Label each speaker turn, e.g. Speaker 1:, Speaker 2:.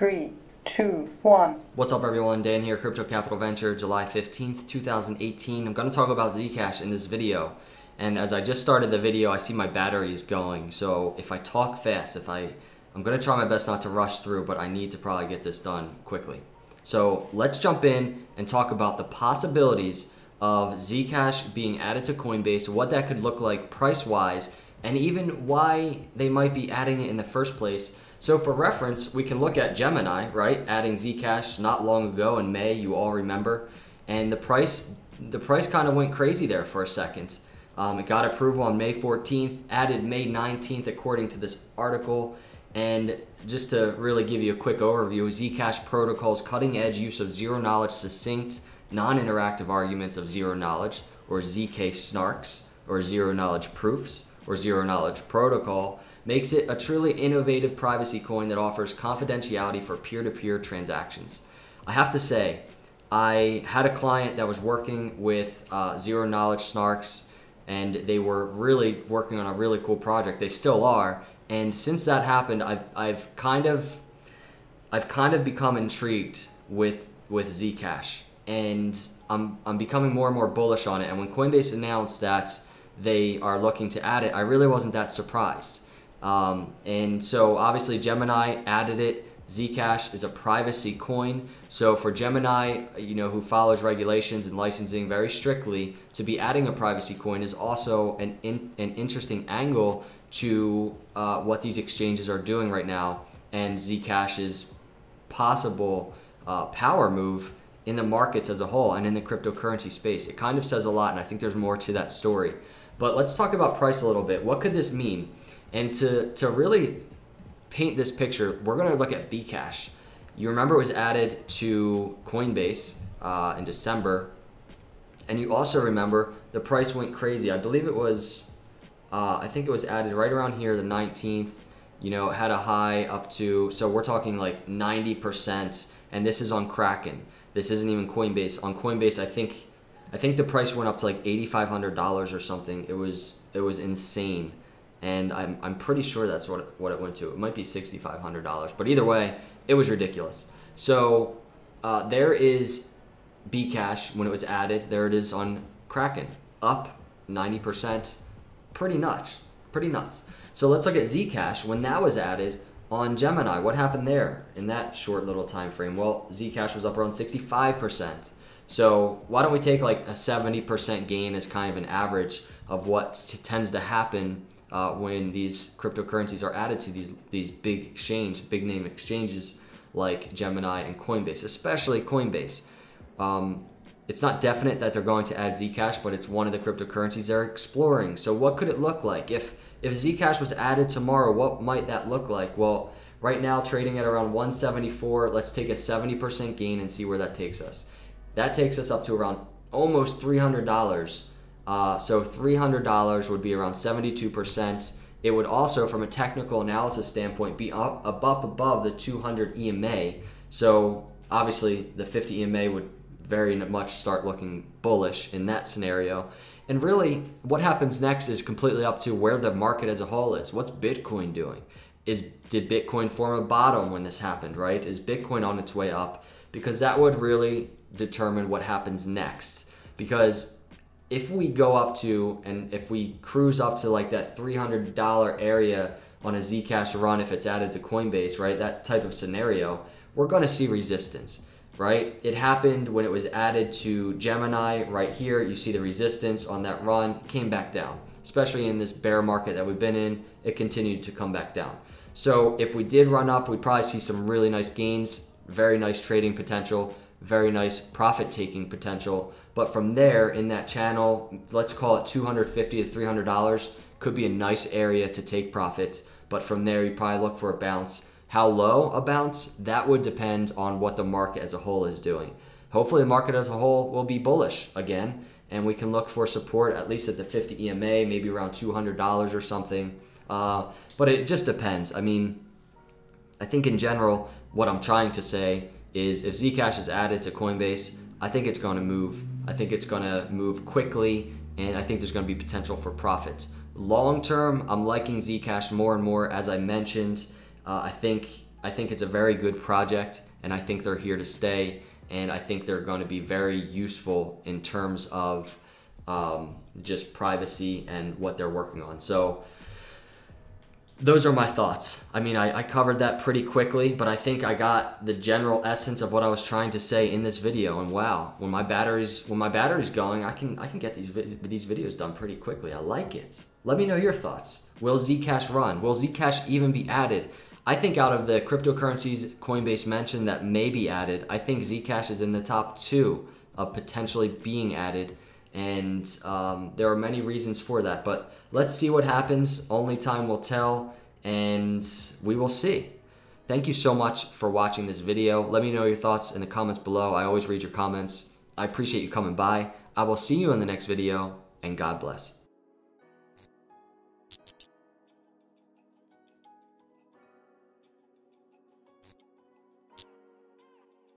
Speaker 1: 3, 2, 1.
Speaker 2: What's up everyone, Dan here, Crypto Capital Venture, July 15th, 2018. I'm going to talk about Zcash in this video. And as I just started the video, I see my battery is going. So if I talk fast, I'm going to try my best not to rush through, but I need to probably get this done quickly. So let's jump in and talk about the possibilities of Zcash being added to Coinbase, what that could look like price-wise, and even why they might be adding it in the first place. So for reference, we can look at Gemini, right? Adding Zcash not long ago in May, you all remember. And the price kind of went crazy there for a second. It got approval on May 14th, added May 19th according to this article. And just to really give you a quick overview, Zcash protocol's cutting edge use of zero-knowledge succinct, non-interactive arguments of zero-knowledge, or ZK snarks, or zero-knowledge proofs, or zero-knowledge protocol, makes it a truly innovative privacy coin that offers confidentiality for peer-to-peer transactions. I have to say, I had a client that was working with zero-knowledge snarks, and they were really working on a really cool project. They still are. And since that happened, I've kind of become intrigued with Zcash, and I'm becoming more and more bullish on it. And when Coinbase announced that they are looking to add it, I really wasn't that surprised. And so obviously Gemini added it. Zcash is a privacy coin. So for Gemini, who follows regulations and licensing very strictly, to be adding a privacy coin is also an interesting angle to what these exchanges are doing right now, and Zcash's possible power move in the markets as a whole and in the cryptocurrency space. It kind of says a lot, and I think there's more to that story. But let's talk about price a little bit. What could this mean? And to really paint this picture, we're going to look at Bcash. You remember it was added to Coinbase in December, and you also remember the price went crazy. I believe it was, I think it was added right around here, the 19th. It had a high up to, so we're talking like 90%, and this is on Kraken. This isn't even Coinbase. On Coinbase, I think the price went up to like $8,500 or something. It was insane. And I'm pretty sure that's what it went to. It might be $6,500, but either way, it was ridiculous. So there is Bcash when it was added. There it is on Kraken, up 90%. Pretty nuts, pretty nuts. So let's look at Zcash when that was added on Gemini. What happened there in that short little time frame? Well, Zcash was up around 65%. So why don't we take like a 70% gain as kind of an average of what tends to happen when these cryptocurrencies are added to these big name exchanges like Gemini and Coinbase, especially Coinbase. It's not definite that they're going to add Zcash, but it's one of the cryptocurrencies they're exploring. So what could it look like? If Zcash was added tomorrow, what might that look like? Well, right now trading at around 174, let's take a 70% gain and see where that takes us. That takes us up to around almost $300. So $300 would be around 72%. It would also, from a technical analysis standpoint, be up above the 200 EMA. So obviously the 50 EMA would very much start looking bullish in that scenario. And really, what happens next is completely up to where the market as a whole is. What's Bitcoin doing? Did Bitcoin form a bottom when this happened, right? Is Bitcoin on its way up? Because that would really determine what happens next. Because if we go up to, and if we cruise up to like that $300 area on a Zcash run, if it's added to Coinbase, right, that type of scenario, we're going to see resistance, right? It happened when it was added to Gemini right here. You see the resistance on that run came back down, especially in this bear market that we've been in. It continued to come back down. So if we did run up, we'd probably see some really nice gains, very nice trading potential, very nice profit-taking potential. But from there, in that channel, let's call it $250 to $300, could be a nice area to take profits. But from there, you probably look for a bounce. How low a bounce? That would depend on what the market as a whole is doing. Hopefully, the market as a whole will be bullish again, and we can look for support at least at the 50 EMA, maybe around $200 or something. But it just depends. I mean, I think in general, what I'm trying to say is if Zcash is added to Coinbase, I think it's going to move. I think it's going to move quickly, and I think there's going to be potential for profits. Long term, I'm liking Zcash more and more. As I mentioned, I think I think it's a very good project, and I think they're here to stay, and I think they're going to be very useful in terms of just privacy and what they're working on. So those are my thoughts. I mean, I covered that pretty quickly, but I think I got the general essence of what I was trying to say in this video. And wow, when my battery's going, I can get these videos done pretty quickly. I like it. Let me know your thoughts. Will Zcash run? Will Zcash even be added? I think out of the cryptocurrencies Coinbase mentioned that may be added, I think Zcash is in the top 2 of potentially being added. And there are many reasons for that, but let's see what happens. Only time will tell, and we will see. Thank you so much for watching this video. Let me know your thoughts in the comments below. I always read your comments. I appreciate you coming by. I will see you in the next video, and God bless.